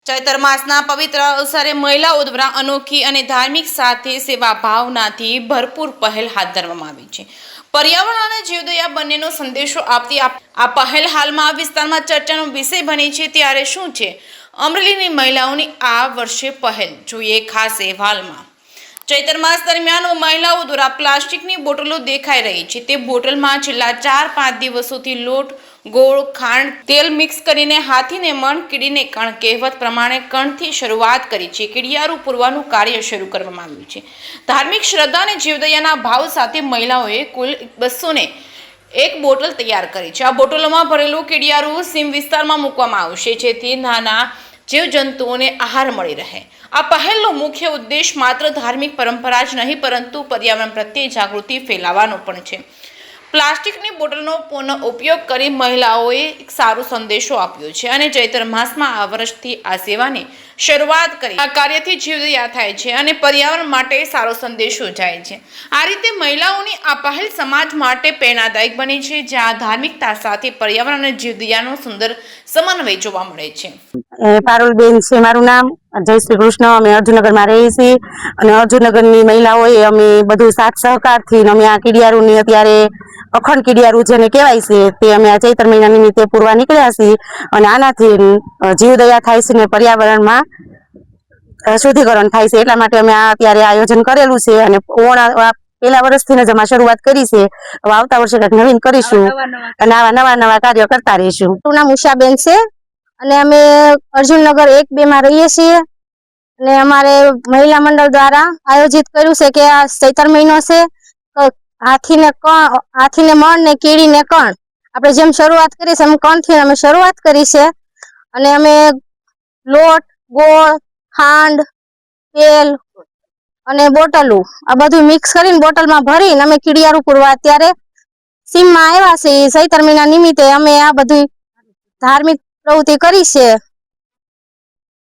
ચૈત્ર માસના પવિત્ર અવસરે મહિલાઓ દ્વારા અનોખી અને ધાર્મિક સાથે સેવા ભાવનાથી ભરપૂર પહેલ હાથ ધરવામાં આવી છે। પર્યાવરણ અને જીવદયા બંનેનો સંદેશો આપતી આ પહેલ હાલમાં આ વિસ્તારમાં ચર્ચાનો વિષય બની છે। ત્યારે શું છે અમરેલીની મહિલાઓની આ વર્ષે પહેલ, જોઈએ ખાસ અહેવાલમાં। ચૈત્ર માસ દરમિયાન મહિલાઓ દ્વારા પ્લાસ્ટિકની બોટલો દેખાઈ રહી છે। તે બોટલમાં છેલ્લા 4-5 દિવસોથી લોટ, ગોળ, ખાંડ, તેલ મિક્સ કરીને હાથીને મણ કીડીને કણ કહેવત પ્રમાણે કણથી શરૂઆત કરી છે। કીડિયારું પૂરવાનું કાર્ય શરૂ કરવામાં આવ્યું છે। ધાર્મિક શ્રદ્ધા અને જીવદયાના ભાવ સાથે મહિલાઓએ કુલ 201 બોટલ તૈયાર કરી છે। આ બોટલોમાં ભરેલું કીડિયારું સીમ વિસ્તારમાં મૂકવામાં આવશે, જેથી નાના જીવજંતુઓને આહાર મળી રહે। આ પહેલનો મુખ્ય ઉદ્દેશ માત્ર ધાર્મિક પરંપરા જ નહીં, પરંતુ પર્યાવરણ પ્રત્યે જાગૃતિ ફેલાવવાનો પણ છે। પ્લાસ્ટિકની બોટલનો પુનઃ ઉપયોગ કરી મહિલાઓએ એક સારો સંદેશો આપ્યો છે અને ચૈત્ર માસમાં આ વર્ષથી આ સેવાની શરૂઆત કરી। આ કાર્યથી જીવદયા થાય છે અને પર્યાવરણ માટે સારો સંદેશો જાય છે। આ રીતે મહિલાઓની આ પહેલ સમાજ માટે પ્રેરણાદાયક બની છે, જ્યાં ધાર્મિકતા સાથે પર્યાવરણ અને જીવદયાનો સુંદર સમન્વય જોવા મળે છે। પારુલબેન છે મારું નામ। જય શ્રી કૃષ્ણ। અમે અર્જુનનગરમાં રહીએ છીએ અને અર્જુનનગરની મહિલાઓએ અમે બધું સાથ સહકારથી અમે આ કીડિયારુંની અત્યારે અખંડ કીડિયારું જેને કહેવાય છે તે અમે આ ચૈત્ર મહિના નિમિત્તે પૂરવા નીકળ્યા છીએ અને આનાથી જીવદયા થાય છે અને પર્યાવરણમાં શુદ્ધિકરણ થાય છે। એટલા માટે અમે આ અત્યારે આયોજન કરેલું છે અને પેલા વર્ષથી જ અમે શરૂઆત કરી છે। હવે આવતા વર્ષે કંઈક નવીન કરીશું અને આવા નવા કાર્ય કરતા રહીશું। મારું નામ ઉષાબેન છે અને અમે અર્જુનનગર 1-2 માં રહીએ છીએ અને અમારે મહિલા મંડળ દ્વારા આયોજિત કર્યું છે કે આ ચૈત્ર મહિનો છે તો હાથીને મણ ને કીડીને કણ, આપણે જેમ શરૂઆત કરી છે એમ કણથી અમે શરૂઆત કરી છે અને અમે લોટ, ગોળ, ખાંડ, તેલ અને બોટલું આ બધું મિક્સ કરીને બોટલમાં ભરીને અમે કીડિયારું પૂરવા અત્યારે સીમમાં આવ્યા છીએ। ચૈત્ર મહિના નિમિત્તે અમે આ બધી ધાર્મિક પ્રવૃત્તિ કરી છે।